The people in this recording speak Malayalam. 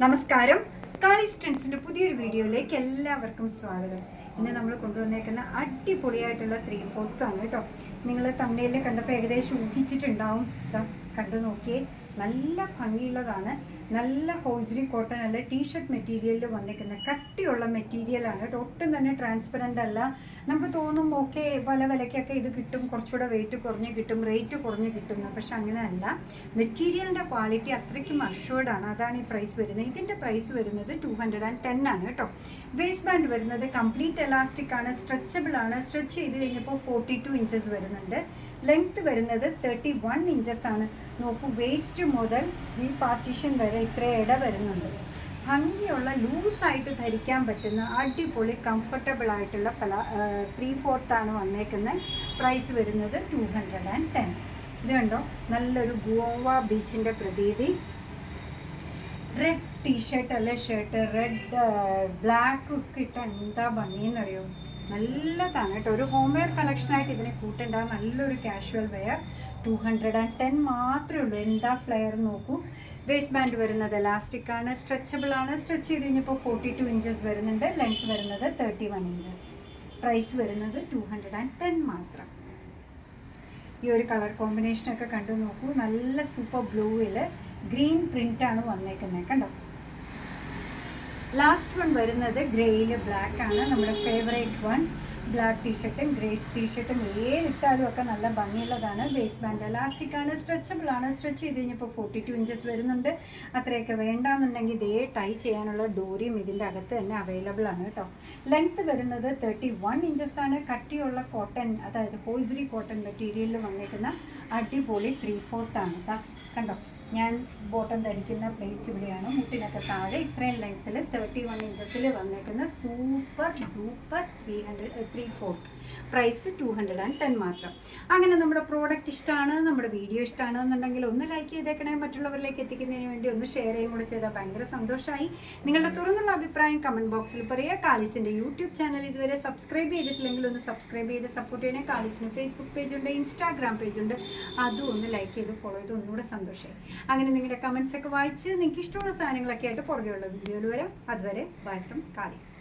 നമസ്കാരം. കാളിസ് ട്രെൻഡ്സിന്റെ പുതിയൊരു വീഡിയോയിലേക്ക് എല്ലാവർക്കും സ്വാഗതം. ഇന്ന് നമ്മൾ കൊണ്ടുവന്നേക്കുന്ന അടിപൊളിയായിട്ടുള്ള 3/4 ആണ് കേട്ടോ. നിങ്ങൾ തമിഴിൽ കണ്ടപ്പോൾ ഏകദേശം ഊഹിച്ചിട്ടുണ്ടാവും. കണ്ടു നോക്കിയേ, നല്ല ഭംഗിയുള്ളതാണ്. നല്ല ഹോസ്രി കോട്ടൺ അല്ല, ടീഷർട്ട് മെറ്റീരിയലിൽ വന്നിരിക്കുന്ന കട്ടിയുള്ള മെറ്റീരിയലാണ് കേട്ടോ. ഒട്ടും തന്നെ ട്രാൻസ്പെറൻ്റ് അല്ല. നമുക്ക് തോന്നും ഓക്കെ പല വിലയ്ക്കൊക്കെ ഇത് കിട്ടും, കുറച്ചുകൂടെ വെയിറ്റ് കുറഞ്ഞ് കിട്ടും, റേറ്റ് കുറഞ്ഞ് കിട്ടും. പക്ഷെ അങ്ങനെയല്ല. മെറ്റീരിയലിൻ്റെ ക്വാളിറ്റി അത്രയ്ക്കും അഷ്വേർഡ് ആണ്. അതാണ് ഈ പ്രൈസ് വരുന്നത്. ഇതിൻ്റെ പ്രൈസ് വരുന്നത് 210 ആണ് കേട്ടോ. വേസ്റ്റ് ബാൻഡ് വരുന്നത് കംപ്ലീറ്റ് എലാസ്റ്റിക് ആണ്, സ്ട്രെച്ചബിൾ ആണ്. സ്ട്രെച്ച് ചെയ്ത് കഴിഞ്ഞപ്പോൾ 42 ഇഞ്ചസ് വരുന്നുണ്ട്. ലെങ്ത് വരുന്നത് 31 ഇഞ്ചസ് ആണ്. നോക്കൂ, വേസ്റ്റ് മുതൽ ഈ പാർട്ടീഷൻ വരെ ഇത്ര ഇട വരുന്നുണ്ട്. ഭംഗിയുള്ള ലൂസായിട്ട് ധരിക്കാൻ പറ്റുന്ന അടിപൊളി കംഫർട്ടബിൾ ആയിട്ടുള്ള 3/4 ആണ് വന്നേക്കുന്നത്. പ്രൈസ് വരുന്നത് 210. ഇത് കണ്ടോ, നല്ലൊരു ഗോവ ബീച്ചിൻ്റെ പ്രതീതി. റെഡ് ടീഷർട്ട് അല്ലെ ഷർട്ട്, റെഡ് ബ്ലാക്ക് ഒക്കെ ഇട്ട എന്താ ഭംഗിയെന്നറിയോ. നല്ലതാണ് കേട്ടോ. ഒരു ഹോം വെയർ കളക്ഷനായിട്ട് ഇതിനെ കൂട്ടേണ്ട, നല്ലൊരു കാഷ്വൽ വെയർ. 210 മാത്രമേ ഉള്ളൂ. എന്താ ഫ്ലെയർ നോക്കൂ. വേസ്റ്റ് ബാൻഡ് വരുന്നത് എലാസ്റ്റിക് ആണ്, സ്ട്രെച്ചബിൾ ആണ്. സ്ട്രെച്ച് ചെയ്ത് കഴിഞ്ഞപ്പോൾ 42 ഇഞ്ചസ് വരുന്നുണ്ട്. ലെങ്ത് വരുന്നത് 31 ഇഞ്ചസ്. പ്രൈസ് വരുന്നത് 210 മാത്രം. ഈ ഒരു കളർ കോമ്പിനേഷനൊക്കെ കണ്ടു നോക്കൂ. നല്ല സൂപ്പർ ബ്ലൂവിൽ ഗ്രീൻ പ്രിൻ്റാണ് വന്നേക്കുന്നത് കണ്ടോ. ലാസ്റ്റ് വൺ വരുന്നത് ഗ്രേയിൽ ബ്ലാക്ക് ആണ്. നമ്മുടെ ഫേവറേറ്റ് വൺ. ബ്ലാക്ക് ടീഷർട്ടും ഗ്രേ ടീഷർട്ടും ഏതിട്ടാലും ഒക്കെ നല്ല ഭംഗിയുള്ളതാണ്. വേസ്റ്റ് ബാൻഡ് എലാസ്റ്റിക് ആണ്, സ്ട്രെച്ചബിൾ ആണ്. സ്ട്രെച്ച് ചെയ്ത് കഴിഞ്ഞപ്പോൾ 42 ഇഞ്ചസ് വരുന്നുണ്ട്. അത്രയൊക്കെ വേണ്ടാന്നുണ്ടെങ്കിൽ ഇതേ ടൈ ചെയ്യാനുള്ള ഡോറിയും ഇതിൻ്റെ അകത്ത് തന്നെ അവൈലബിൾ ആണ് കേട്ടോ. ലെങ്ത് വരുന്നത് 31 ഇഞ്ചസ് ആണ്. കട്ടിയുള്ള കോട്ടൺ, അതായത് ഹോയ്സറി കോട്ടൺ മെറ്റീരിയലിൽ വന്നിരിക്കുന്ന അടിപൊളി 3/4 ആണ്. കണ്ടോ, ഞാൻ ബോട്ടം ധരിക്കുന്ന പ്ലേസ് ഇവിടെയാണ്. മുട്ടിനൊക്കെ താഴെ ഇത്രയും ലെങ്ത്തിൽ 31 ഇഞ്ചസിൽ വന്നേക്കുന്ന സൂപ്പർ ഡൂപ്പർ 3/4. പ്രൈസ് 210 മാത്രം. അങ്ങനെ നമ്മുടെ പ്രോഡക്റ്റ് ഇഷ്ടമാണ്, നമ്മുടെ വീഡിയോ ഇഷ്ടമാണ് എന്നുണ്ടെങ്കിൽ ഒന്ന് ലൈക്ക് ചെയ്തേക്കണേ. മറ്റുള്ളവരിലേക്ക് എത്തിക്കുന്നതിന് വേണ്ടി ഒന്ന് ഷെയർ ചെയ്യും കൂടെ ചെയ്താൽ ഭയങ്കര സന്തോഷമായി. നിങ്ങളുടെ തുറന്നുള്ള അഭിപ്രായം കമൻറ്റ് ബോക്സിൽ പറയുക. കാളിസിൻ്റെ യൂട്യൂബ് ചാനൽ ഇതുവരെ സബ്സ്ക്രൈബ് ചെയ്തിട്ടില്ലെങ്കിൽ ഒന്ന് സബ്സ്ക്രൈബ് ചെയ്ത് സപ്പോർട്ട് ചെയ്യണേ. കാളിസിന് ഫേസ്ബുക്ക് പേജുണ്ട്, ഇൻസ്റ്റാഗ്രാം പേജുണ്ട്. അതും ഒന്ന് ലൈക്ക് ചെയ്ത് ഫോളോ ചെയ്ത് ഒന്നുകൂടെ സന്തോഷമായി. അങ്ങനെ നിങ്ങളുടെ കമൻസ് ഒക്കെ വായിച്ച് നിങ്ങൾക്ക് ഇഷ്ടമുള്ള സാധനങ്ങളൊക്കെ ആയിട്ട് പുറകെയുള്ള വീഡിയോയിൽ വരാം. അതുവരെ ബൈ ഫ്രം കാളിസ്.